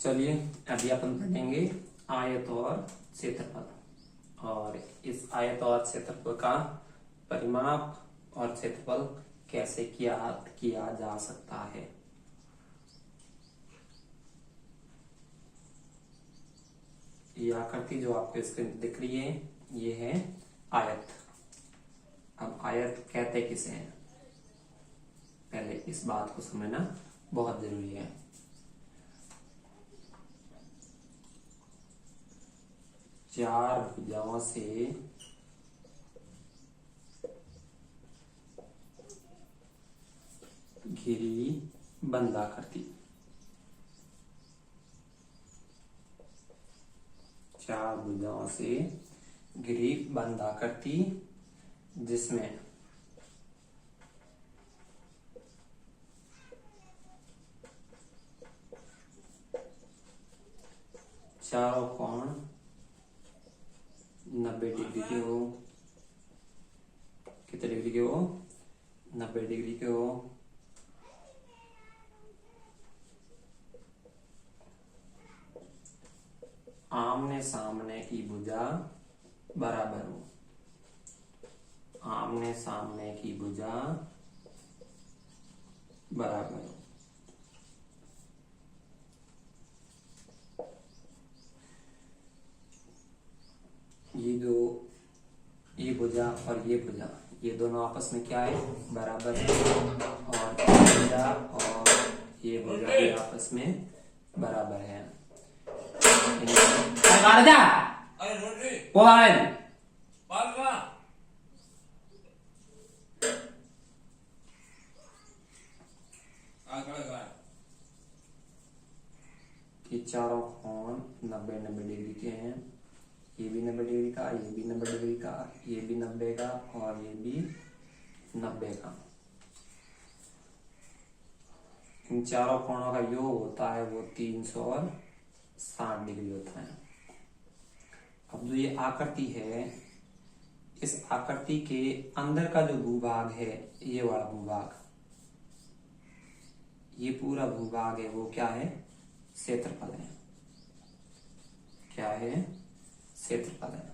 चलिए अभी अपन पढ़ेंगे आयत और क्षेत्रफल। और इस आयत और क्षेत्रफल का परिमाप और क्षेत्रफल कैसे किया जा सकता है। ये आकृति जो आपको स्क्रीन पर दिख रही है ये है आयत। अब आयत कहते किसे हैं, पहले इस बात को समझना बहुत जरूरी है। चार भुजाओं से घिरी बंदाकृति, चार भुजाओं से घिरी बंदाकृति जिसमें चारों कोण 90 डिग्री के हो। कितने डिग्री के हो? 90 डिग्री के हो। आमने सामने की भुजा बराबर हो। आमने सामने की भुजा बराबर हो। ये भुजा और ये भुजा ये दोनों आपस में क्या है? बराबर है। और ये भुजा और ये भुजा भी आपस में बराबर है। ये चारों कोण 90 डिग्री के हैं। ये भी 90 डिग्री का, ये भी 90 डिग्री का, ये भी 90 का और ये भी 90 का। इन चारों कोणों का योग होता है वो 360 डिग्री होता है। अब जो ये आकृति है, इस आकृति के अंदर का जो भूभाग है, ये वाला भूभाग, ये पूरा भूभाग है वो क्या है? क्षेत्रफल है। क्या है? क्षेत्रफल है।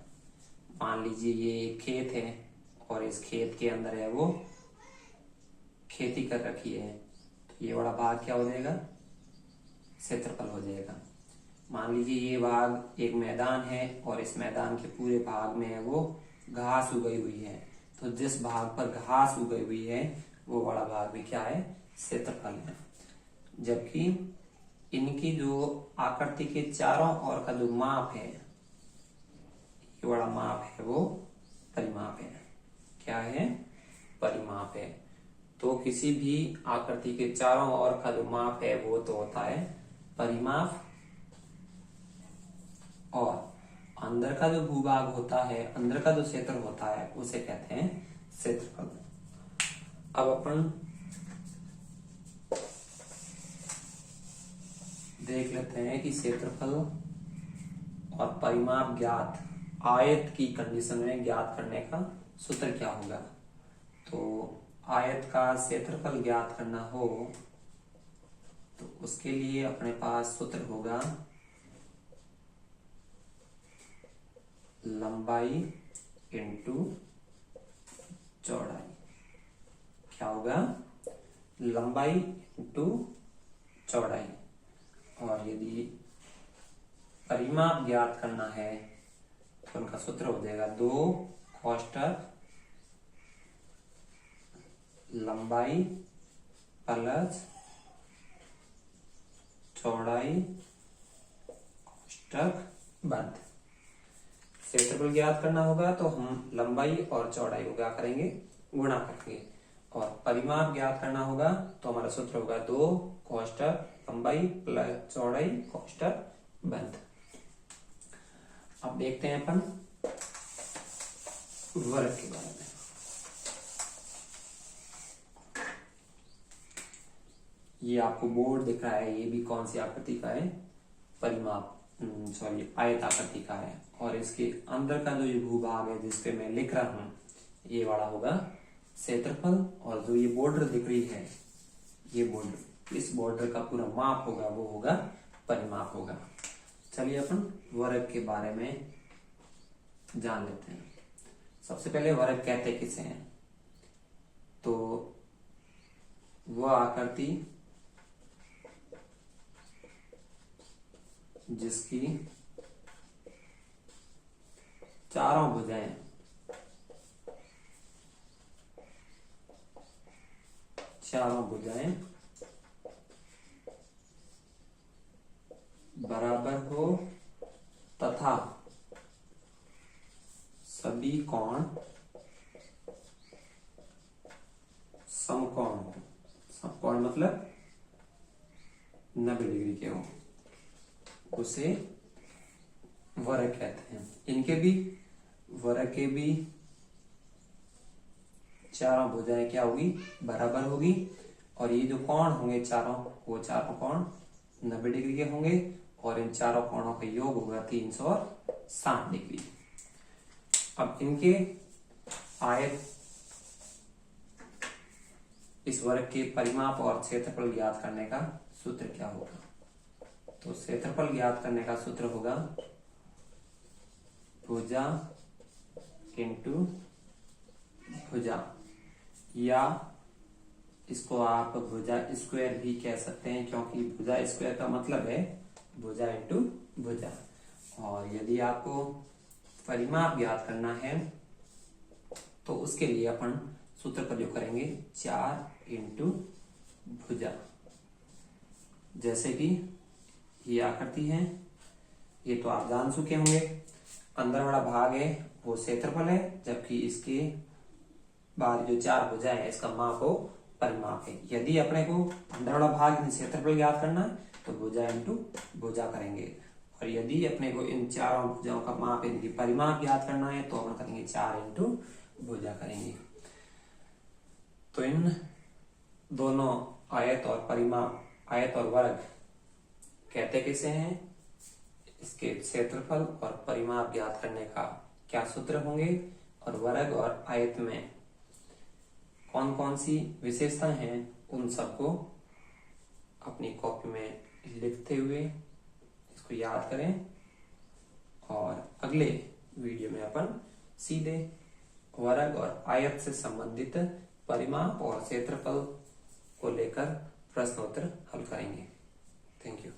मान लीजिए ये एक खेत है और इस खेत के अंदर है वो खेती कर रखी है, तो ये बड़ा भाग क्या हो जाएगा? क्षेत्रफल हो जाएगा। मान लीजिए ये भाग एक मैदान है और इस मैदान के पूरे भाग में है वो घास उगई हुई है, तो जिस भाग पर घास उगई हुई है वो बड़ा भाग भी क्या है? क्षेत्रफल है। जबकि इनकी जो आकृति के चारों ओर का जो माप है, ये बड़ा माप है वो परिमाप है। क्या है? परिमाप है। तो किसी भी आकृति के चारों ओर का जो माप है वो तो होता है परिमाप, और अंदर का जो भूभाग होता है, अंदर का जो क्षेत्र होता है उसे कहते हैं क्षेत्रफल। अब अपन देख लेते हैं कि क्षेत्रफल और परिमाप ज्ञात आयत की कंडीशन में ज्ञात करने का सूत्र क्या होगा। तो आयत का क्षेत्रफल ज्ञात करना हो तो उसके लिए अपने पास सूत्र होगा लंबाई इंटू चौड़ाई। क्या होगा? लंबाई इंटू चौड़ाई। और यदि परिमाप ज्ञात करना है तो उनका सूत्र हो जाएगा 2 कोष्ठक लंबाई प्लस चौड़ाई कोष्ठक बंद। क्षेत्रफल ज्ञात करना होगा तो हम लंबाई और चौड़ाई को क्या करेंगे? गुणा करेंगे। और परिमाप ज्ञात करना होगा तो हमारा सूत्र होगा 2 कोष्ठक लंबाई प्लस चौड़ाई कोष्ठक बंद। अब देखते हैं अपन वर्ग के बारे में। ये आपको बोर्ड दिख रहा है, ये भी कौन सी आकृति का है? परिमाप आयत आकृति का है। और इसके अंदर का जो ये भूभाग है जिसपे मैं लिख रहा हूं, ये वाला होगा क्षेत्रफल। और जो ये बॉर्डर दिख रही है, ये बॉर्डर, इस बॉर्डर का पूरा माप होगा वो होगा परिमाप होगा। चलिए अपन वर्ग के बारे में जान लेते हैं। सबसे पहले वर्ग कहते किसे हैं? तो वह आकृति जिसकी चारों भुजाएं बराबर हो तथा सभी कोण समकोण हो। समकोण मतलब 90 डिग्री के हो, उसे वर्ग कहते हैं। इनके भी वर्ग के भी चारों भुजाएं क्या होगी? बराबर होगी। और ये जो कोण होंगे चारों, वो चारों कोण 90 डिग्री के होंगे और इन चारों कोणों का योग होगा 360 डिग्री। अब इनके आयत, इस वर्ग के परिमाप और क्षेत्रफल ज्ञात करने का सूत्र क्या होगा? तो क्षेत्रफल ज्ञात करने का सूत्र होगा भुजा इंटू भुजा, या इसको आप भुजा स्क्वायर भी कह सकते हैं, क्योंकि भुजा स्क्वायर का मतलब है भुजा इंटू भुजा। और यदि आपको परिमाप ज्ञात करना है तो उसके लिए अपन सूत्र प्रयोग करेंगे 4 इंटू भुजा। जैसे कि ये आकृति है, ये तो आप जान चुके होंगे, अंदर वाला भाग है वो क्षेत्रफल है, जबकि इसके बाहर जो 4 भुजाएं है इसका माप हो परिमाप है। यदि अपने को अंदर वाला भाग क्षेत्रफल ज्ञात करना है तो भुजा इंटू भुजा करेंगे, और यदि अपने को इन चारों भुजाओं का माप, इनकी परिमाप ज्ञात करना है तो अपन करेंगे 4 इंटू भुजा करेंगे। तो इन दोनों आयत और परिमाप, आयत और वर्ग कहते किसे हैं? इसके क्षेत्रफल और परिमाप ज्ञात करने का क्या सूत्र होंगे, और वर्ग और आयत में कौन कौन सी विशेषताएं हैं, उन सबको अपनी कॉपी में लिखते हुए इसको याद करें। और अगले वीडियो में अपन सीधे वर्ग और आयत से संबंधित परिमाप और क्षेत्रफल को लेकर प्रश्नोत्तर हल करेंगे। Thank you.